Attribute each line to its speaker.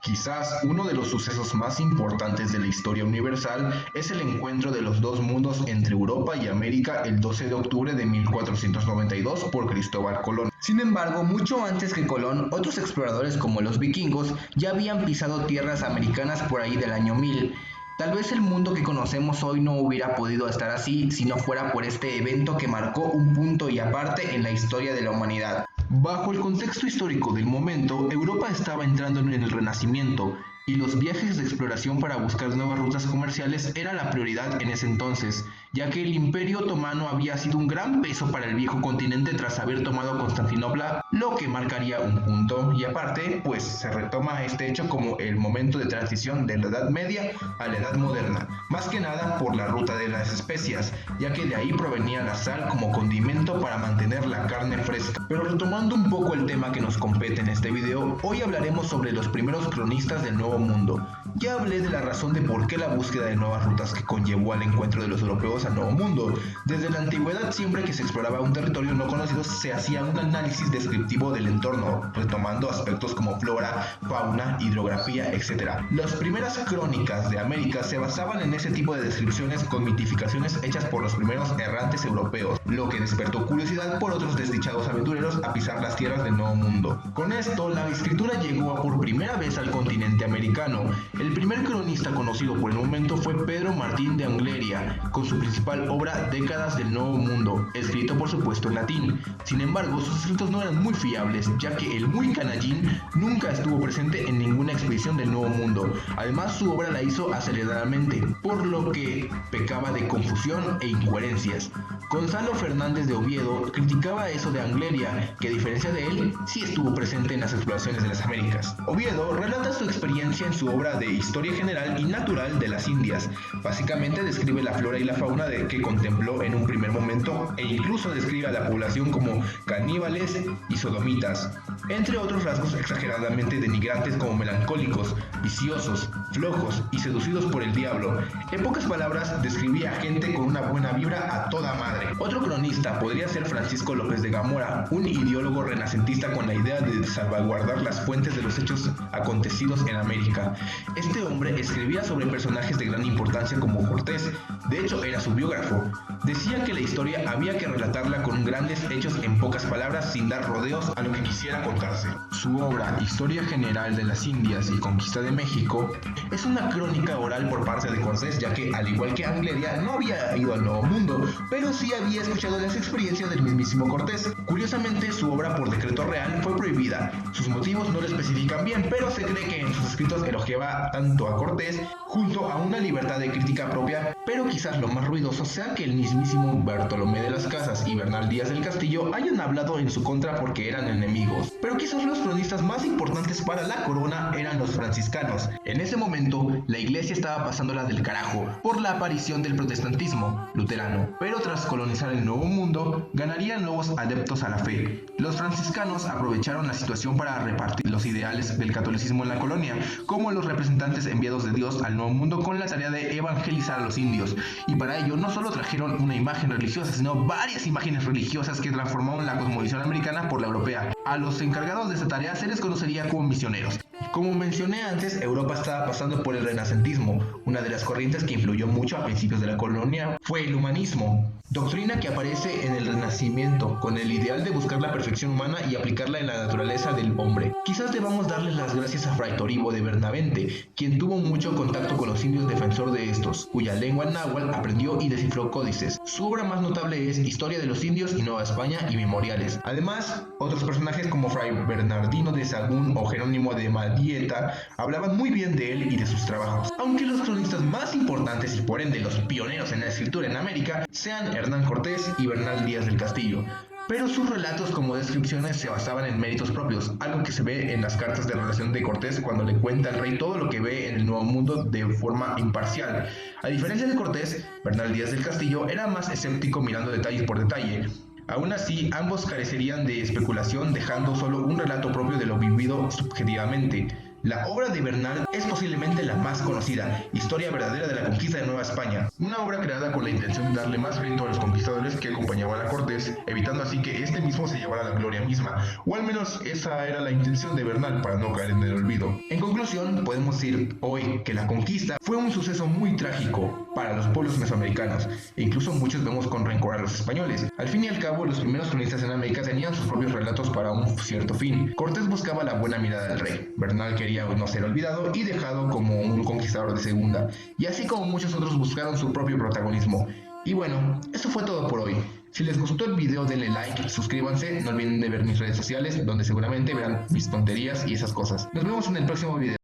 Speaker 1: Quizás uno de los sucesos más importantes de la historia universal es el encuentro de los dos mundos entre Europa y América el 12 de octubre de 1492 por Cristóbal Colón. Sin embargo, mucho antes que Colón, otros exploradores como los vikingos ya habían pisado tierras americanas por ahí del año 1000. Tal vez el mundo que conocemos hoy no hubiera podido estar así si no fuera por este evento que marcó un punto y aparte en la historia de la humanidad. Bajo el contexto histórico del momento, Europa estaba entrando en el Renacimiento y los viajes de exploración para buscar nuevas rutas comerciales era la prioridad en ese entonces, ya que el Imperio Otomano había sido un gran peso para el viejo continente tras haber tomado Constantinopla, lo que marcaría un punto y aparte, pues se retoma este hecho como el momento de transición de la Edad Media a la Edad Moderna, más que nada por la ruta de las especias, ya que de ahí provenía la sal como condimento para mantener la carne fresca. Pero retomando un poco el tema que nos compete en este video, hoy hablaremos sobre los primeros cronistas del Nuevo Mundo. Ya hablé de la razón de por qué la búsqueda de nuevas rutas que conllevó al encuentro de los europeos al Nuevo Mundo. Desde la antigüedad, siempre que se exploraba un territorio no conocido, se hacía un análisis descriptivo del entorno, retomando aspectos como flora, fauna, hidrografía, etc. Las primeras crónicas de América se basaban en ese tipo de descripciones con mitificaciones hechas por los primeros errantes europeos, lo que despertó curiosidad por otros desdichados aventureros a pisar las tierras del Nuevo Mundo. Con esto, la escritura llegó por primera vez al continente americano. El primer cronista conocido por el momento fue Pedro Martín de Angleria, con su principal obra Décadas del Nuevo Mundo, escrito por supuesto en latín. Sin embargo, sus escritos no eran muy fiables, ya que el muy canallín nunca estuvo presente en ninguna expedición del Nuevo Mundo. Además, su obra la hizo aceleradamente, por lo que pecaba de confusión e incoherencias. Gonzalo Fernández de Oviedo criticaba eso de Angleria, que a diferencia de él, sí estuvo presente en las exploraciones de las Américas. Oviedo relata su experiencia en su obra de Historia General y Natural de las Indias. Básicamente describe la flora y la fauna que contempló en un primer momento e incluso describe a la población como caníbales y sodomitas, entre otros rasgos exageradamente denigrantes como melancólicos, viciosos, flojos y seducidos por el diablo. En pocas palabras, describía a gente con una buena vibra a toda madre. Otro cronista podría ser Francisco López de Gamora, un ideólogo renacentista con la idea de salvaguardar las fuentes de los hechos acontecidos en América. Este hombre escribía sobre personajes de gran importancia como Cortés, de hecho era su biógrafo. Decía que la historia había que relatarla con grandes hechos en pocas palabras sin dar rodeos a lo que quisiera contarse. Su obra Historia General de las Indias y Conquista de México es una crónica oral por parte de Cortés, ya que al igual que Angleria no había ido al Nuevo Mundo, pero sí había escuchado las experiencias del mismísimo Cortés. Curiosamente, su obra por decreto real fue prohibida. Sus motivos no lo especifican bien, pero se cree que en sus escritos elogiaba tanto a Cortés junto a una libertad de crítica propia, pero quizás lo más ruidoso sea que el mismísimo Bartolomé de las Casas y Bernal Díaz del Castillo hayan hablado en su contra porque eran enemigos. Pero quizás los cronistas más importantes para la corona eran los franciscanos. En ese momento, la iglesia estaba pasándola del carajo por la aparición del protestantismo luterano, pero tras colonizar el Nuevo Mundo, ganarían nuevos adeptos a la fe. Los franciscanos aprovecharon la situación para repartir los ideales del catolicismo en la colonia, como los representantes enviados de Dios al Nuevo Mundo con la tarea de evangelizar a los indios, y para ello no solo trajeron una imagen religiosa, sino varias imágenes religiosas que transformaron la cosmovisión americana por la europea. A los encargados de esta tarea se les conocería como misioneros. Como mencioné antes, Europa estaba pasando por el renacentismo. Una de las corrientes que influyó mucho a principios de la colonia fue el humanismo, doctrina que aparece en el Renacimiento, con el ideal de buscar la perfección humana y aplicarla en la naturaleza del hombre. Quizás debamos darles las gracias a Fray Toribio de Bernavente, quien tuvo mucho contacto con los indios, defensor de estos, cuya lengua náhuatl aprendió y descifró códices. Su obra más notable es Historia de los Indios y Nueva España y Memoriales. Además, otros personajes como Fray Bernardino de Sahagún o Jerónimo de Mendieta hablaban muy bien de él y de sus trabajos. Aunque los cronistas más importantes y por ende los pioneros en la escritura en América sean Hernán Cortés y Bernal Díaz del Castillo, pero sus relatos como descripciones se basaban en méritos propios, algo que se ve en las cartas de relación de Cortés cuando le cuenta al rey todo lo que ve en el Nuevo Mundo de forma imparcial. A diferencia de Cortés, Bernal Díaz del Castillo era más escéptico mirando detalle por detalle. Aún así, ambos carecerían de especulación, dejando solo un relato propio de lo vivido subjetivamente. La obra de Bernal es posiblemente la más conocida, Historia verdadera de la conquista de Nueva España, una obra creada con la intención de darle más crédito a los conquistadores que acompañaban a Cortés, evitando así que este mismo se llevara la gloria misma, o al menos esa era la intención de Bernal para no caer en el olvido. En conclusión, podemos decir hoy que la conquista fue un suceso muy trágico para los pueblos mesoamericanos, e incluso muchos vemos con rencor a los españoles. Al fin y al cabo, los primeros cronistas en América tenían sus propios relatos para un cierto fin. Cortés buscaba la buena mirada del rey, Bernal quería no ser olvidado y dejado como un conquistador de segunda, y así como muchos otros buscaron su propio protagonismo. Y bueno, eso fue todo por hoy. Si les gustó el video denle like, suscríbanse, no olviden de ver mis redes sociales donde seguramente verán mis tonterías y esas cosas. Nos vemos en el próximo video.